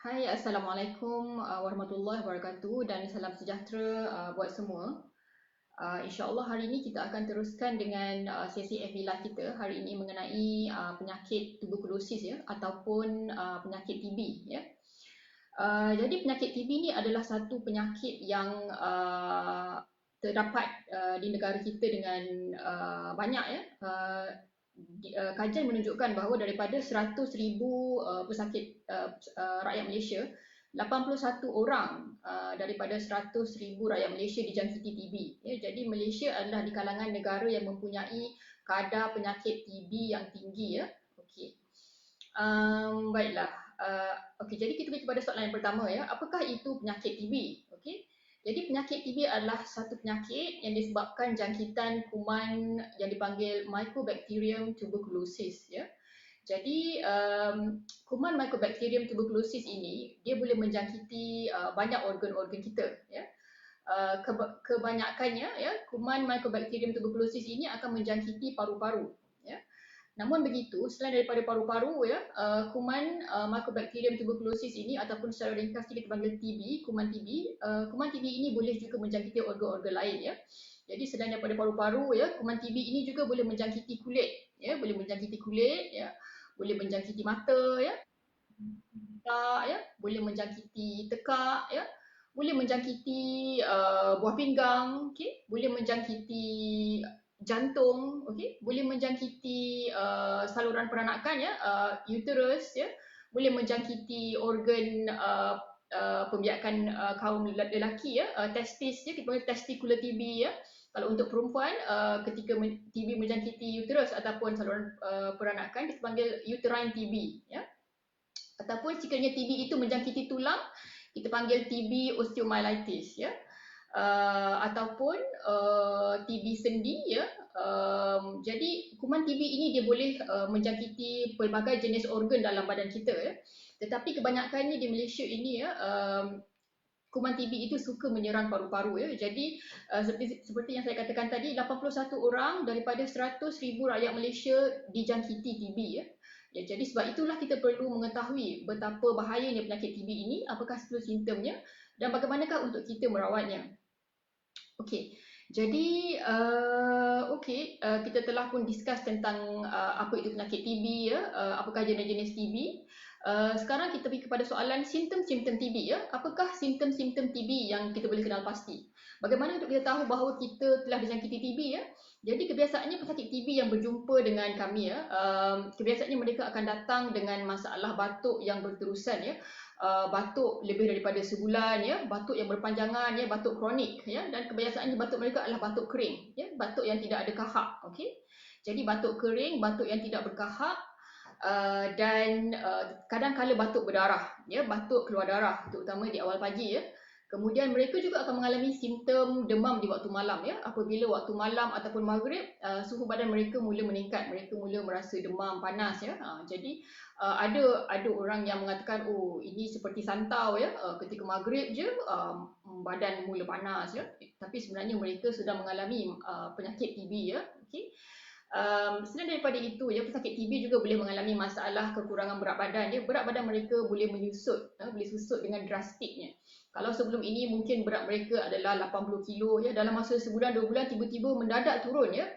Hai, Assalamualaikum warahmatullahi wabarakatuh dan salam sejahtera buat semua. InsyaAllah hari ini kita akan teruskan dengan sesi FB Live kita hari ini mengenai penyakit tuberkulosis ya ataupun penyakit TB ya. Jadi penyakit TB ni adalah satu penyakit yang terdapat di negara kita dengan banyak ya. Kajian menunjukkan bahawa daripada 100,000 pesakit rakyat Malaysia, 81 orang daripada 100,000 rakyat Malaysia dijangkiti TB. Ya, jadi Malaysia adalah di kalangan negara yang mempunyai kadar penyakit TB yang tinggi ya. Okey. Baiklah. Okey, jadi kita pergi kepada soalan yang pertama ya. Apakah itu penyakit TB? Okey. Jadi penyakit TB adalah satu penyakit yang disebabkan jangkitan kuman yang dipanggil Mycobacterium tuberculosis ya. Jadi kuman Mycobacterium tuberculosis ini dia boleh menjangkiti banyak organ-organ kita ya. Kebanyakannya ya kuman Mycobacterium tuberculosis ini akan menjangkiti paru-paru ya. Namun begitu, selain daripada paru-paru ya, kuman Mycobacterium tuberculosis ini ataupun secara ringkas kita panggil TB, kuman TB ini boleh juga menjangkiti organ-organ lain ya. Jadi selain daripada paru-paru ya, kuman TB ini juga boleh menjangkiti kulit ya, boleh menjangkiti kulit ya, boleh menjangkiti mata ya, ya, boleh menjangkiti tekak ya, boleh menjangkiti buah pinggang, okey, boleh menjangkiti jantung, okey, boleh menjangkiti saluran peranakan ya, uterus ya, boleh menjangkiti organ pembiakan kaum lelaki ya, testis ya, kita panggil testicular TB ya. Kalau untuk perempuan ketika TB menjangkiti uterus ataupun saluran peranakan kita panggil uterine TB ya. Ataupun sekiranya TB itu menjangkiti tulang, kita panggil TB osteomyelitis ya. Ataupun TB sendi ya. Jadi kuman TB ini dia boleh menjangkiti pelbagai jenis organ dalam badan kita ya. Tetapi kebanyakannya di Malaysia ini ya, kuman TB itu suka menyerang paru-paru ya. Jadi seperti yang saya katakan tadi, 81 orang daripada 100,000 rakyat Malaysia dijangkiti TB ya. Ya, jadi sebab itulah kita perlu mengetahui betapa bahayanya penyakit TB ini, apakah simptomnya dan bagaimanakah untuk kita merawatnya. Okey. Jadi kita telah pun discuss tentang apa itu penyakit TB ya, apakah jenis-jenis TB. Sekarang kita pergi kepada soalan simptom-simptom TB ya. Apakah simptom-simptom TB yang kita boleh kenal pasti? Bagaimana untuk kita tahu bahawa kita telah dijangkiti TB ya? Jadi kebiasaannya pesakit TB yang berjumpa dengan kami ya, kebiasaannya mereka akan datang dengan masalah batuk yang berterusan ya. Batuk lebih daripada sebulan ya, batuk yang berpanjangan ya, batuk kronik ya, dan kebiasaannya batuk mereka adalah batuk kering ya, batuk yang tidak ada kahak. Okey. Jadi batuk kering, batuk yang tidak berkahak, dan kadang-kala batuk berdarah ya, batuk keluar darah terutama di awal pagi ya. Kemudian mereka juga akan mengalami simptom demam di waktu malam ya. Apabila waktu malam ataupun maghrib, suhu badan mereka mula meningkat, mereka mula merasa demam, panas ya. Jadi ada orang yang mengatakan oh ini seperti santau ya, ketika maghrib je badan mula panas ya. Tapi sebenarnya mereka sudah mengalami penyakit TB ya. Okey. Selain daripada itu ya, pesakit TB juga boleh mengalami masalah kekurangan berat badan ya. Berat badan mereka boleh menyusut, boleh susut dengan drastiknya. Kalau sebelum ini mungkin berat mereka adalah 80 kilo ya, dalam masa sebulan 2 bulan tiba-tiba mendadak turun ya.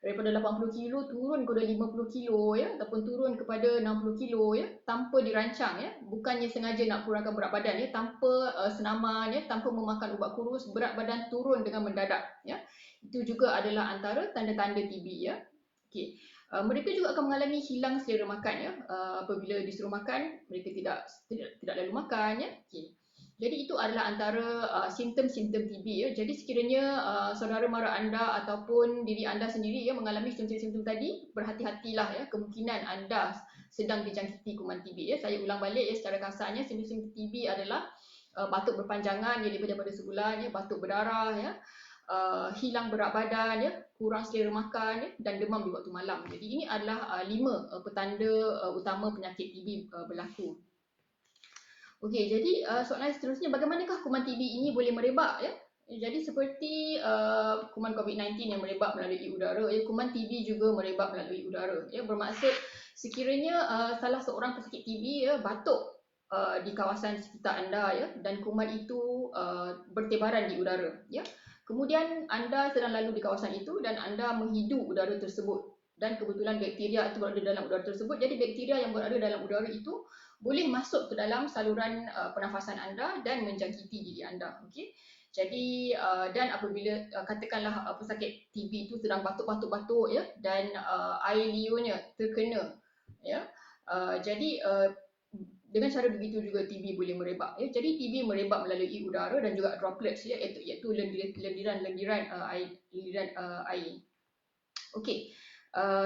Daripada 80 kilo turun kepada 50 kilo ya, ataupun turun kepada 60 kilo ya, tanpa dirancang ya. Bukannya sengaja nak kurangkan berat badan ya, tanpa senaman ya, tanpa memakan ubat kurus, berat badan turun dengan mendadak ya. Itu juga adalah antara tanda-tanda TB ya. Okey. Mereka juga akan mengalami hilang selera makan ya. Apabila disuruh makan, mereka tidak lalu makan ya. Okey. Jadi itu adalah antara simptom-simptom TB ya. Jadi sekiranya saudara mara anda ataupun diri anda sendiri ya mengalami simptom-simptom tadi, berhati-hatilah ya, kemungkinan anda sedang dijangkiti kuman TB ya. Saya ulang balik ya, secara kasarnya simptom-simptom TB adalah batuk berpanjangan ya, lebih daripada sebulan ya, batuk berdarah ya, hilang berat badan ya, kurang selera makan ya, dan demam di waktu malam. Jadi ini adalah 5 petanda utama penyakit TB berlaku. Okey, jadi soalan seterusnya, bagaimanakah kuman TB ini boleh merebak ya? Jadi seperti kuman COVID-19 yang merebak melalui udara, ya, kuman TB juga merebak melalui udara. Ya, bermaksud sekiranya salah seorang pesakit TB ya batuk di kawasan sekitar anda ya, dan kuman itu bertebaran di udara ya. Kemudian anda sedang lalu di kawasan itu dan anda menghidu udara tersebut, dan kebetulan bakteria itu berada dalam udara tersebut. Jadi bakteria yang berada dalam udara itu boleh masuk ke dalam saluran pernafasan anda dan menjangkiti diri anda. Okey. Jadi dan apabila katakanlah pesakit TB itu sedang batuk-batuk-batuk ya, dan air liurnya terkena ya, jadi dengan cara begitu juga TB boleh merebak ya. Jadi TB merebak melalui udara dan juga droplets ya, iaitu lendiran-lendiran air. Okey.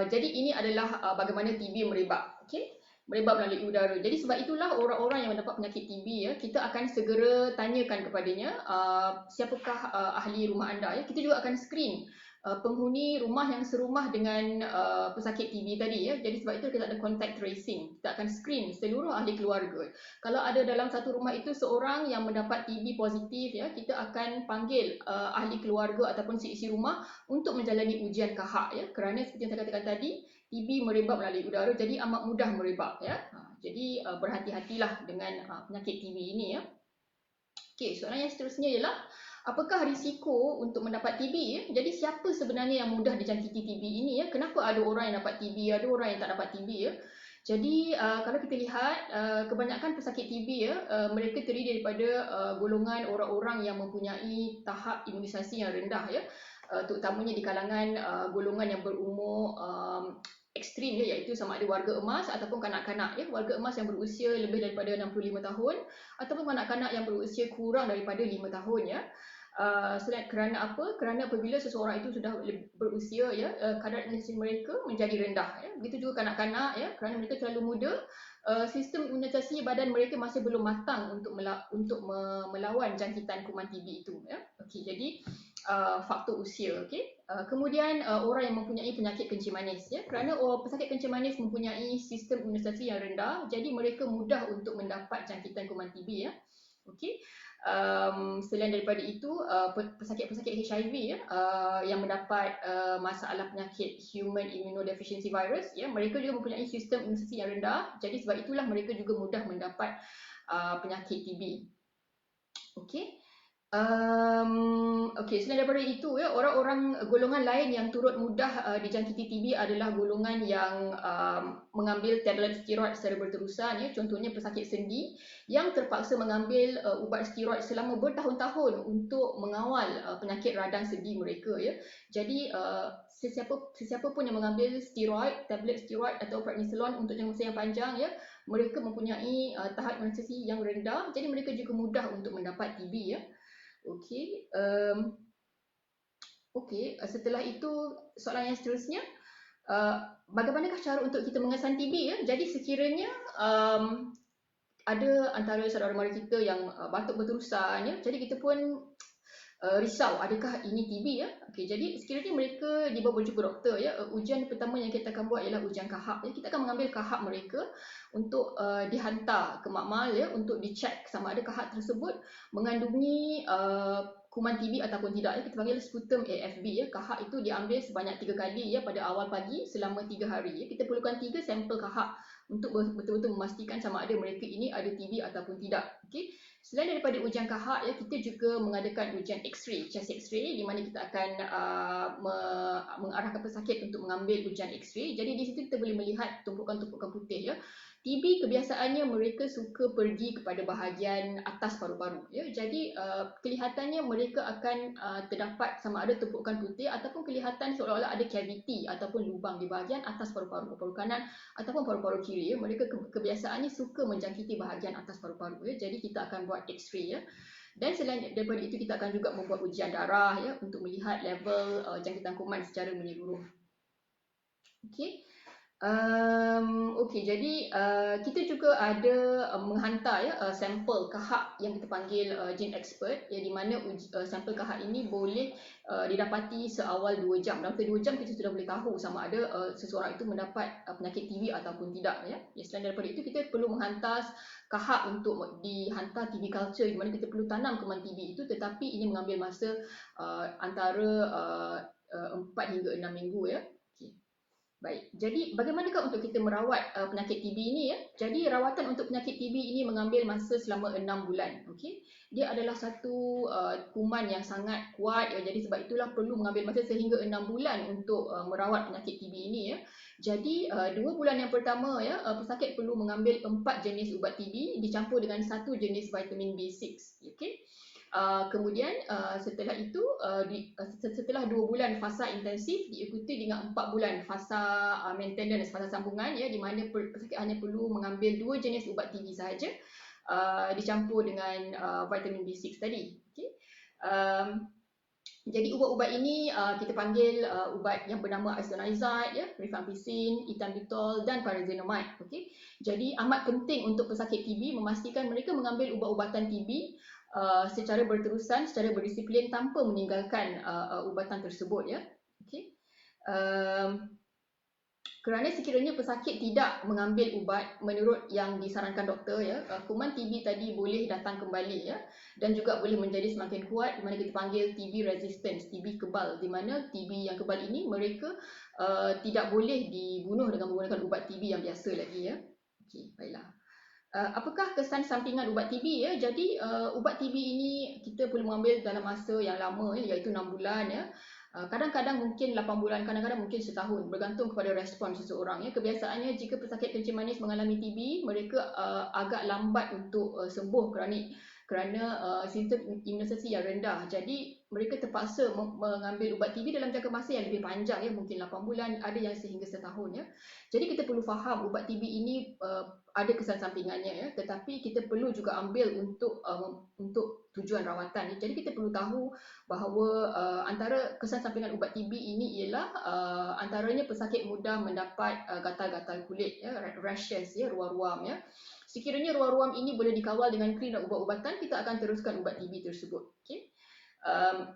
Jadi ini adalah bagaimana TB merebak. Okey. Merebak melalui udara. Jadi sebab itulah orang-orang yang mendapat penyakit TB ya, kita akan segera tanyakan kepadanya siapakah ahli rumah anda ya. Kita juga akan screen penghuni rumah yang serumah dengan pesakit TB tadi ya. Jadi sebab itu kita ada contact tracing. Kita akan screen seluruh ahli keluarga. Kalau ada dalam satu rumah itu seorang yang mendapat TB positif ya, kita akan panggil ahli keluarga ataupun seisi rumah untuk menjalani ujian kahak ya. Kerana seperti yang saya katakan tadi, TB merebak melalui udara, jadi amat mudah merebak ya. Jadi berhati-hatilah dengan penyakit TB ini ya. Okey, soalan yang seterusnya ialah apakah risiko untuk mendapat TB ya? Jadi siapa sebenarnya yang mudah dijangkiti TB ini ya? Kenapa ada orang yang dapat TB, ada orang yang tak dapat TB ya? Jadi kalau kita lihat kebanyakan pesakit TB ya, mereka terdiri daripada golongan orang-orang yang mempunyai tahap imunisasi yang rendah ya, terutamanya di kalangan golongan yang berumur ekstrim ya, iaitu sama ada warga emas ataupun kanak-kanak ya. Warga emas yang berusia lebih daripada 65 tahun ataupun kanak-kanak yang berusia kurang daripada 5 tahun ya. Selain kerana apa? Kerana apabila seseorang itu sudah berusia ya, kadar imunisasi mereka menjadi rendah ya. Begitu juga kanak-kanak ya, kerana mereka terlalu muda, sistem imunisasi badan mereka masih belum matang untuk melawan jangkitan kuman TB itu ya. Okey, jadi faktor usia. Okey. Kemudian orang yang mempunyai penyakit kencing manis ya, kerana pesakit kencing manis mempunyai sistem imunisasi yang rendah, jadi mereka mudah untuk mendapat jangkitan kuman TB ya. Okey. Selain daripada itu, pesakit-pesakit HIV ya, yang mendapat masalah penyakit human immunodeficiency virus ya, mereka juga mempunyai sistem imunisasi yang rendah, jadi sebab itulah mereka juga mudah mendapat penyakit TB. Okey. Okey, selain daripada itu ya, orang-orang golongan lain yang turut mudah dijangkiti TB adalah golongan yang mengambil tablet steroid secara berterusan ya. Contohnya pesakit sendi yang terpaksa mengambil ubat steroid selama bertahun-tahun untuk mengawal penyakit radang sendi mereka ya. Jadi sesiapa pun yang mengambil steroid, tablet steroid atau prednisolone untuk jangka masa yang panjang ya, mereka mempunyai tahap imunisasi yang rendah, jadi mereka juga mudah untuk mendapat TB ya. Okey. Okey, setelah itu soalan yang seterusnya, bagaimanakah cara untuk kita mengesan TB ya? Jadi sekiranya ada antara saudara mara kita yang batuk berterusan ya, jadi kita pun risau adakah ini TB ya. Okey, jadi sekiranya mereka dibawa merujuk ke doktor ya, ujian pertama yang kita akan buat ialah ujian kahak ya. Kita akan mengambil kahak mereka untuk dihantar ke makmal ya, untuk dicek sama ada kahak tersebut mengandungi kuman TB ataupun tidak ya. Kita panggil sputum AFB ya. Kahak itu diambil sebanyak 3 kali ya pada awal pagi selama 3 hari ya. Kita perlukan 3 sampel kahak untuk betul-betul memastikan sama ada mereka ini ada TB ataupun tidak. Okey. Selain daripada ujian kahak ya, kita juga mengadakan ujian X-ray, chest X-ray, di mana kita akan mengarahkan pesakit untuk mengambil ujian X-ray. Jadi di situ kita boleh melihat tumpukan-tumpukan putih ya. TB kebiasaannya mereka suka pergi kepada bahagian atas paru-paru ya. Jadi kelihatannya mereka akan terdapat sama ada tumpukan putih ataupun kelihatan seolah-olah ada cavity ataupun lubang di bahagian atas paru-paru, paru kanan ataupun paru-paru kiri ya. Mereka kebiasaannya suka menjangkiti bahagian atas paru-paru ya. Jadi kita akan buat X-ray ya. Dan selain daripada itu kita akan juga membuat ujian darah ya untuk melihat level jangkitan kuman secara menyeluruh. Okey. Okey, jadi kita juga ada menghantar ya sampel kahak yang kita panggil gene expert ya, di mana sampel kahak ini boleh didapati seawal 2 jam. Dalam 2 jam kita sudah boleh tahu sama ada seseorang itu mendapat penyakit TB ataupun tidak ya. Selain daripada itu kita perlu menghantar kahak untuk dihantar TB culture, di mana kita perlu tanam kuman TB itu, tetapi ini mengambil masa antara 4 hingga 6 minggu ya. Baik, jadi bagaimanakah untuk kita merawat penyakit TB ini ya? Jadi rawatan untuk penyakit TB ini mengambil masa selama 6 bulan. Okey. Dia adalah satu kuman yang sangat kuat ya. Jadi sebab itulah perlu mengambil masa sehingga 6 bulan untuk merawat penyakit TB ini ya. Jadi 2 bulan yang pertama ya, pesakit perlu mengambil 4 jenis ubat TB dicampur dengan 1 jenis vitamin B6. Okey. Kemudian setelah itu setelah 2 bulan fasa intensif diikuti dengan 4 bulan fasa maintenance, fasa sambungan ya, di mana pesakit hanya perlu mengambil 2 jenis ubat TB sahaja dicampur dengan vitamin B6 tadi. Okay. Jadi ubat-ubat ini kita panggil ubat yang bernama isoniazid ya, rifampicin, ethambutol dan pyrazinamide. Okey. Jadi amat penting untuk pesakit TB memastikan mereka mengambil ubat-ubatan TB secara berterusan, secara berdisiplin tanpa meninggalkan ubatan tersebut ya. Okey. Kerana sekiranya pesakit tidak mengambil ubat menurut yang disarankan doktor ya, kuman TB tadi boleh datang kembali ya, dan juga boleh menjadi semakin kuat, di mana kita panggil TB resistance, TB kebal, di mana TB yang kebal ini mereka tidak boleh dibunuh dengan menggunakan ubat TB yang biasa lagi ya. Okey, baiklah. Apakah kesan sampingan ubat TB ya? Jadi ubat TB ini kita perlu mengambil dalam masa yang lama ya, iaitu 6 bulan ya. Kadang-kadang mungkin 8 bulan, kadang-kadang mungkin setahun, bergantung kepada respon seseorang ya. Kebiasaannya jika pesakit kencing manis mengalami TB, mereka agak lambat untuk sembuh kerana sistem imunisasi yang rendah. Jadi mereka terpaksa mengambil ubat TB dalam jangka masa yang lebih panjang ya, mungkin 8 bulan, ada yang sehingga setahun ya. Jadi kita perlu faham ubat TB ini ada kesan sampingannya ya, tetapi kita perlu juga ambil untuk tujuan rawatan. Jadi kita perlu tahu bahawa antara kesan sampingan ubat TB ini ialah antaranya pesakit mudah mendapat gatal-gatal kulit ya, rashes ya, ruam-ruam ya. Sekiranya ruam-ruam ini boleh dikawal dengan krim dan ubat-ubatan, kita akan teruskan ubat TB tersebut. Okey.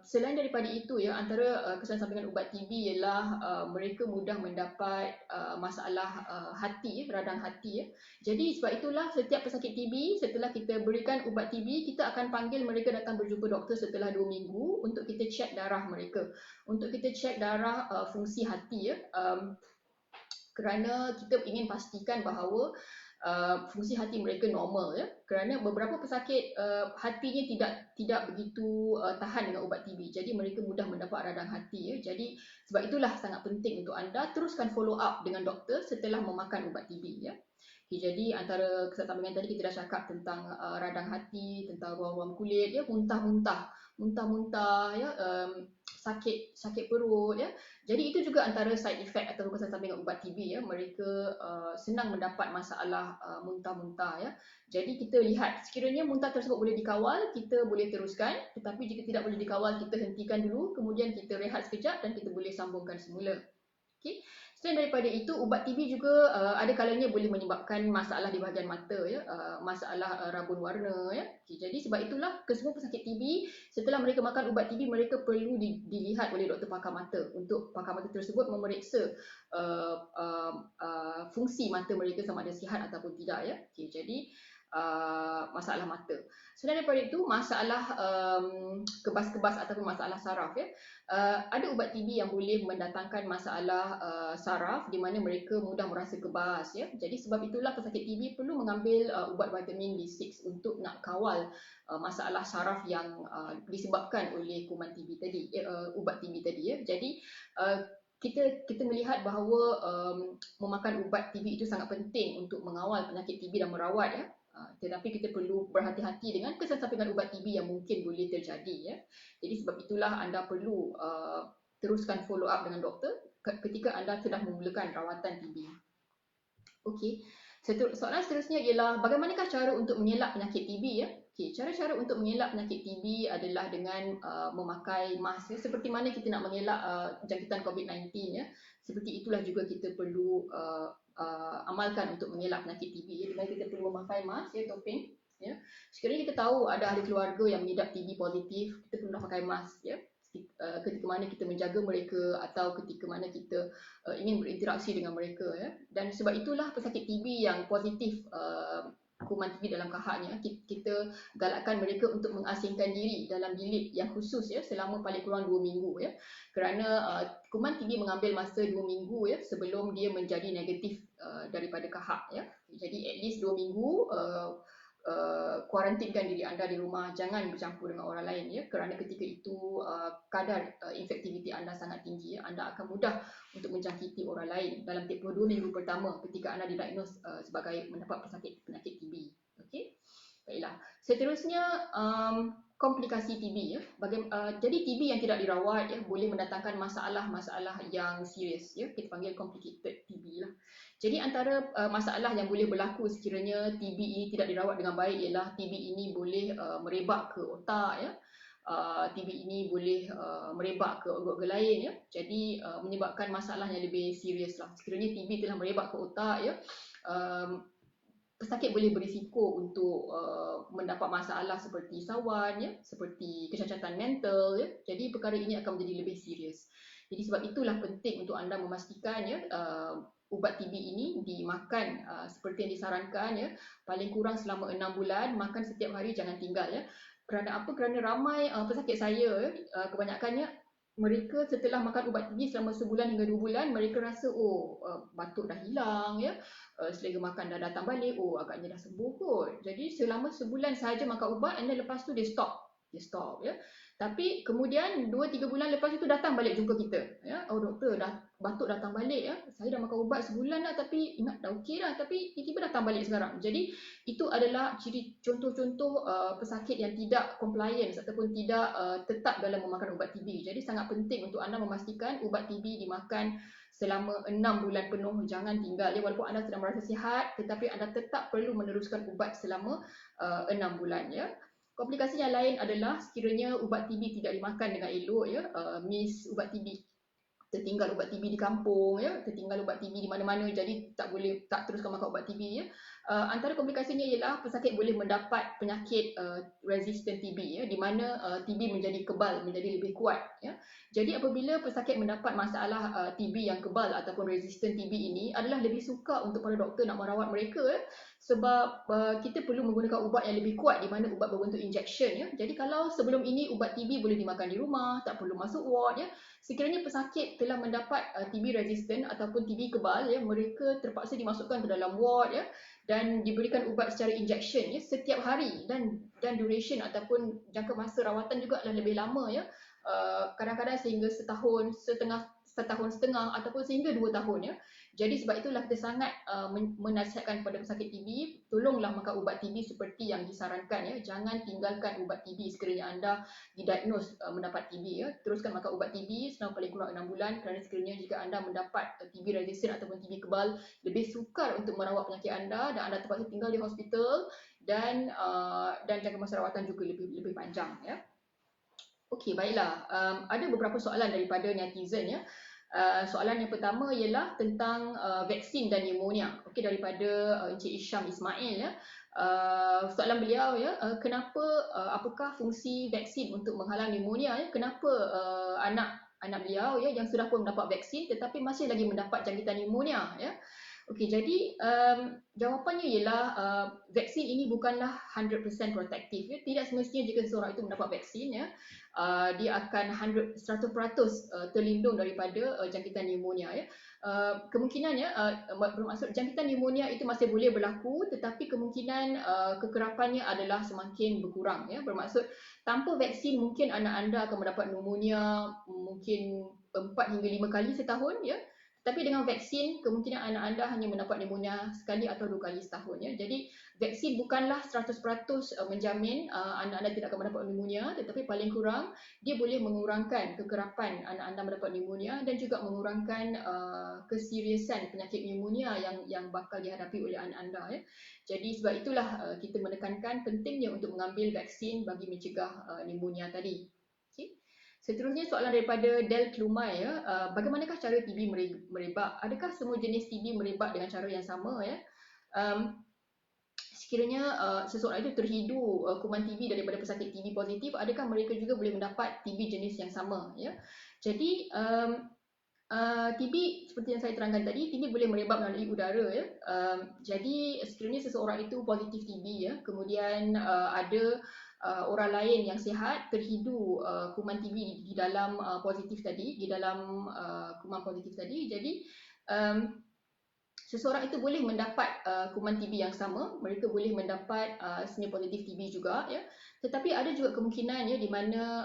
Selain daripada itu ya, antara kesan sampingan ubat TB ialah mereka mudah mendapat masalah hati, radang hati ya. Jadi sebab itulah setiap pesakit TB, setelah kita berikan ubat TB, kita akan panggil mereka datang berjumpa doktor setelah 2 minggu untuk kita cek darah mereka, untuk kita cek darah fungsi hati ya. Kerana kita ingin pastikan bahawa fungsi hati mereka normal ya, kerana beberapa pesakit hatinya tidak begitu tahan dengan ubat TB, jadi mereka mudah mendapat radang hati ya. Jadi sebab itulah sangat penting untuk anda teruskan follow up dengan doktor setelah memakan ubat TB ya. Okay, jadi antara kesan sampingan tadi kita dah cakap tentang radang hati, tentang ruam-ruam kulit ya, muntah-muntah ya, sakit perut ya. Jadi itu juga antara side effect atau kesan sampingan ubat TB ya. Mereka senang mendapat masalah muntah-muntah ya. Jadi kita lihat sekiranya muntah tersebut boleh dikawal, kita boleh teruskan. Tetapi jika tidak boleh dikawal, kita hentikan dulu, kemudian kita rehat sekejap dan kita boleh sambungkan semula. Okey. Selain daripada itu, ubat TB juga ada kalanya boleh menyebabkan masalah di bahagian mata ya, masalah rabun warna ya. Okay, jadi sebab itulah kesemua pesakit TB setelah mereka makan ubat TB, mereka perlu dilihat oleh doktor pakar mata untuk pakar mata tersebut memeriksa fungsi mata mereka sama ada sihat ataupun tidak ya. Okay, jadi masalah mata. Selain daripada itu, masalah kebas-kebas ataupun masalah saraf ya. Ada ubat TB yang boleh mendatangkan masalah saraf di mana mereka mudah merasa kebas ya. Jadi sebab itulah pesakit TB perlu mengambil ubat vitamin B6 untuk nak kawal masalah saraf yang disebabkan oleh kuman TB tadi, ubat TB tadi ya. Jadi kita melihat bahawa memakan ubat TB itu sangat penting untuk mengawal penyakit TB dan merawat ya. Tetapi kita perlu berhati-hati dengan kesan sampingan ubat TB yang mungkin boleh terjadi ya. Jadi sebab itulah anda perlu teruskan follow up dengan doktor ketika anda sudah memulakan rawatan TB. Okey. Soalan seterusnya ialah bagaimanakah cara untuk mengelak penyakit TB ya? Okey, cara-cara untuk mengelak penyakit TB adalah dengan memakai mask ya. Seperti mana kita nak mengelak jangkitan COVID-19 ya. Seperti itulah juga kita perlu amalkan untuk mengelak penyakit TB ya. Di mana kita perlu memakai mask ya, topeng ya. Sekiranya kita tahu ada ahli keluarga yang mengidap TB positif, kita perlu pakai mask ya. Ketika mana kita menjaga mereka atau ketika mana kita ingin berinteraksi dengan mereka ya. Dan sebab itulah pesakit TB yang positif kuman TB dalam kahaknya, kita galakkan mereka untuk mengasingkan diri dalam bilik yang khusus ya selama paling kurang 2 minggu ya. Kerana kuman TB mengambil masa 2 minggu ya sebelum dia menjadi negatif daripada kahak ya. Jadi at least 2 minggu kuarantinkan diri anda di rumah, jangan bercampur dengan orang lain ya, kerana ketika itu kadar infektiviti anda sangat tinggi ya, anda akan mudah untuk menjangkiti orang lain dalam tempoh 2 minggu pertama ketika anda didiagnos sebagai mendapat penyakit TB. Okey. Baiklah. Seterusnya komplikasi TB ya. Jadi TB yang tidak dirawat ya boleh mendatangkan masalah-masalah yang serius ya. Kita panggil complicated TB lah. Jadi antara masalah yang boleh berlaku sekiranya TB ini tidak dirawat dengan baik ialah TB ini boleh merebak ke otak ya. TB ini boleh merebak ke organ lain ya. Jadi menyebabkan masalah yang lebih serius lah. Sekiranya TB telah merebak ke otak ya, pesakit boleh berisiko untuk mendapat masalah seperti sawan ya, seperti kecacatan mental ya. Jadi perkara ini akan menjadi lebih serius. Jadi sebab itulah penting untuk anda memastikan ya ubat TB ini dimakan seperti yang disarankan ya, paling kurang selama 6 bulan, makan setiap hari, jangan tinggal ya. Kerana apa? Kerana ramai pesakit saya kebanyakannya mereka setelah makan ubat TB selama sebulan hingga 2 bulan, mereka rasa batuk dah hilang ya, selera makan dah datang balik, agaknya dah sembuh kot. Jadi selama sebulan sahaja makan ubat, and then lepas tu dia stop ya. Tapi kemudian 2-3 bulan lepas itu datang balik jumpa kita ya. Doktor, dah batuk datang balik ya. Saya dah makan ubat sebulan dah tapi ingat dah okey dah, tapi tiba-tiba datang balik sekarang. Jadi itu adalah ciri contoh-contoh pesakit yang tidak compliance ataupun tidak tetap dalam memakan ubat TB. Jadi sangat penting untuk anda memastikan ubat TB dimakan selama 6 bulan penuh, jangan tinggal ya. Walaupun anda sedang merasa sihat, tetapi anda tetap perlu meneruskan ubat selama 6 bulan ya. Komplikasi yang lain adalah sekiranya ubat TB tidak dimakan dengan elok ya, miss ubat TB, tertinggal ubat TB di kampung ya, tertinggal ubat TB di mana-mana, jadi tak teruskan makan ubat TB ya. Antara komplikasinya ialah pesakit boleh mendapat penyakit resistant TB ya, di mana TB menjadi kebal, menjadi lebih kuat ya. Jadi apabila pesakit mendapat masalah TB yang kebal ataupun resistant TB ini, adalah lebih suka untuk para doktor nak merawat mereka ya, sebab kita perlu menggunakan ubat yang lebih kuat, di mana ubat berbentuk injection ya. Jadi kalau sebelum ini ubat TB boleh dimakan di rumah, tak perlu masuk ward ya, sekiranya pesakit telah mendapat TB resistant ataupun TB kebal ya, mereka terpaksa dimasukkan ke dalam ward ya, dan diberikan ubat secara injection ya setiap hari, dan duration ataupun jangka masa rawatan juga adalah lebih lama ya. Kadang-kadang sehingga setahun setengah ataupun sehingga 2 tahun ya. Jadi sebab itulah kita sangat menasihatkan kepada pesakit TB, tolonglah makan ubat TB seperti yang disarankan ya. Jangan tinggalkan ubat TB sekiranya anda didiagnos mendapat TB ya. Teruskan makan ubat TB selama paling kurang 6 bulan, kerana sekiranya jika anda mendapat TB resistant ataupun TB kebal, lebih sukar untuk merawat penyakit anda dan anda terpaksa tinggal di hospital, dan jangka masa rawatan juga lebih panjang ya. Okey, baiklah. Ada beberapa soalan daripada netizen ya. Soalan yang pertama ialah tentang vaksin dan pneumonia. Okey, daripada Encik Isham Ismail ya. Soalan beliau ya, apakah fungsi vaksin untuk menghalang pneumonia ya? Kenapa anak beliau ya yang sudah pun mendapat vaksin tetapi masih lagi mendapat jangkitan pneumonia ya? Okey, jadi jawapannya ialah vaksin ini bukanlah 100% protektif ya. Tidak semestinya jika seseorang itu mendapat vaksin ya, dia akan 100% terlindung daripada jangkitan pneumonia ya. Kemungkinannya bermaksud jangkitan pneumonia itu masih boleh berlaku, tetapi kemungkinan kekerapannya adalah semakin berkurang ya. Bermaksud tanpa vaksin mungkin anak anda akan mendapat pneumonia mungkin 4 hingga 5 kali setahun ya. Tapi dengan vaksin, kemungkinan anak anda hanya mendapat pneumonia sekali atau 2 kali setahun ya. Jadi vaksin bukanlah 100% menjamin anak anda tidak akan mendapat pneumonia, tetapi paling kurang dia boleh mengurangkan kekerapan anak anda mendapat pneumonia dan juga mengurangkan keseriusan penyakit pneumonia yang bakal dihadapi oleh anak anda ya. Jadi sebab itulah kita menekankan pentingnya untuk mengambil vaksin bagi mencegah pneumonia tadi. Okay. Seterusnya soalan daripada Del Klumai ya, bagaimanakah cara TB merebak? Adakah semua jenis TB merebak dengan cara yang sama ya? Sekiranya seseorang itu terhidu kuman TB daripada pesakit TB positif, adakah mereka juga boleh mendapat TB jenis yang sama ya? Jadi TB seperti yang saya terangkan tadi, TB boleh merebak melalui udara ya. Jadi sekiranya seseorang itu positif TB ya, kemudian ada orang lain yang sihat terhidu kuman TB di dalam positif tadi, di dalam kuman positif tadi. Jadi seseorang itu boleh mendapat kuman TB yang sama, mereka boleh mendapat sebenarnya positif TB juga ya. Tetapi ada juga kemungkinan ya di mana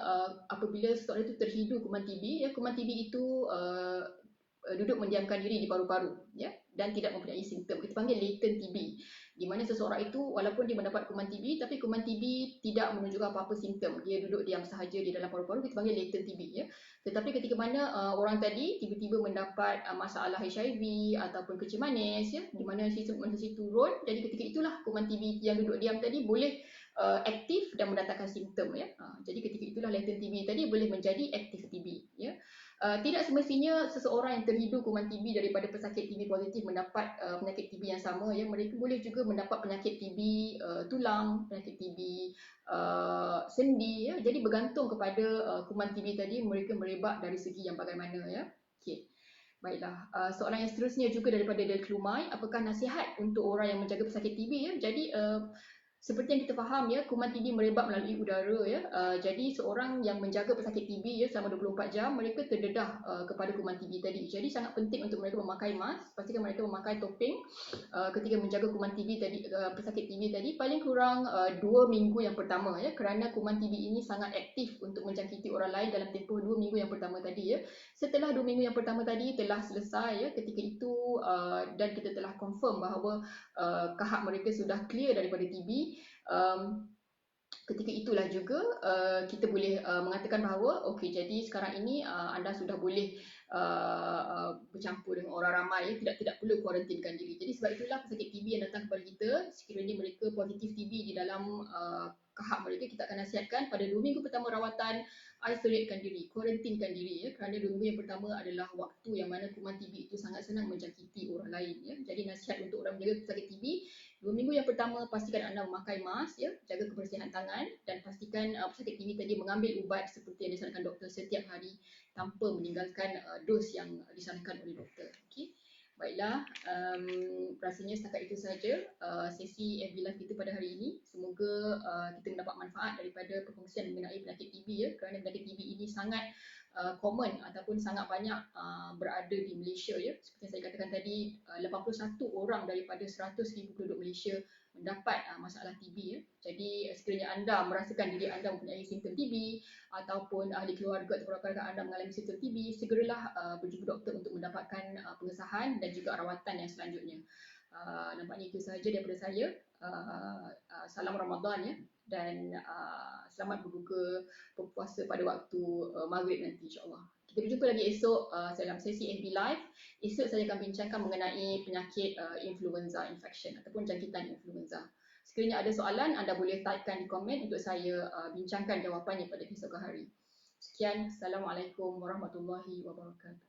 apabila seseorang itu terhidu kuman TB ya, kuman TB itu duduk mendiamkan diri di paru-paru ya, dan tidak mempunyai simptom. Kita panggil latent TB, di mana seseorang itu walaupun dia mendapat kuman TB tapi kuman TB tidak menunjukkan apa-apa simptom, dia duduk diam sahaja di dalam paru-paru, kita panggil latent TB ya. Tetapi ketika mana orang tadi tiba-tiba mendapat masalah HIV ataupun kencing manis ya, di mana sistem imuniti turun, jadi ketika itulah kuman TB yang duduk diam tadi boleh aktif dan mendatangkan simptom ya. Jadi ketika itulah latent TB tadi boleh menjadi aktif TB ya. Tidak semestinya seseorang yang terhidu kuman TB daripada pesakit TB positif mendapat penyakit TB yang sama ya. Mereka boleh juga mendapat penyakit TB tulang, penyakit TB sendi ya. Jadi bergantung kepada kuman TB tadi mereka merebak dari segi yang bagaimana ya. Okey. Baiklah, soalan yang seterusnya juga daripada Del Klumai, apakah nasihat untuk orang yang menjaga pesakit TB ya? Jadi seperti yang kita faham ya, kuman TB merebak melalui udara ya. Jadi seorang yang menjaga pesakit TB ya selama 24 jam, mereka terdedah kepada kuman TB tadi. Jadi sangat penting untuk mereka memakai mask, pastikan mereka memakai topeng ketika menjaga kuman TB tadi, pesakit TB tadi paling kurang 2 minggu yang pertama ya, kerana kuman TB ini sangat aktif untuk menjangkiti orang lain dalam tempoh 2 minggu yang pertama tadi ya. Setelah 2 minggu yang pertama tadi telah selesai ya, ketika itu dan kita telah confirm bahawa kahak mereka sudah clear daripada TB, ketika itulah juga kita boleh mengatakan bahawa okey, jadi sekarang ini anda sudah boleh bercampur dengan orang ramai, tidak perlu kuarantinkan diri. Jadi sebab itulah pesakit TB yang datang kepada kita, sekiranya mereka positif TB di dalam kahak mereka, kita akan nasihatkan pada 2 minggu pertama rawatan, isolatekan diri, kuarantinkan diri ya, kerana 2 minggu yang pertama adalah waktu yang mana kuman TB itu sangat senang menjangkiti orang lain ya. Jadi nasihat untuk orang menjaga pesakit TB, 2 minggu yang pertama pastikan anda memakai mask ya, jaga kebersihan tangan dan pastikan pesakit TB tadi mengambil ubat seperti yang disarankan doktor setiap hari tanpa meninggalkan dos yang disarankan oleh doktor. Okey. Baiklah, rasanya setakat itu saja sesi FB Live kita pada hari ini. Semoga kita mendapat manfaat daripada perkongsian mengenai penyakit TB ya, kerana penyakit TB ini sangat common ataupun sangat banyak berada di Malaysia ya. Seperti yang saya katakan tadi, 81 orang daripada 100,000 penduduk Malaysia mendapat masalah TB ya. Jadi sekiranya anda merasakan diri anda mempunyai simptom TB ataupun ahli keluarga atau rakan-rakan anda mengalami simptom TB, segeralah berjumpa doktor untuk mendapatkan pengesahan dan juga rawatan yang selanjutnya. Nampaknya itu sahaja daripada saya. Salam Ramadan ya, dan selamat berbuka berpuasa pada waktu maghrib nanti insya-Allah. Kita berjumpa lagi esok dalam sesi FB Live. Esok saya akan bincangkan mengenai penyakit influenza infection ataupun jangkitan influenza. Sekiranya ada soalan, anda boleh typekan di komen untuk saya bincangkan jawapannya pada esok hari. Sekian, Assalamualaikum warahmatullahi wabarakatuh.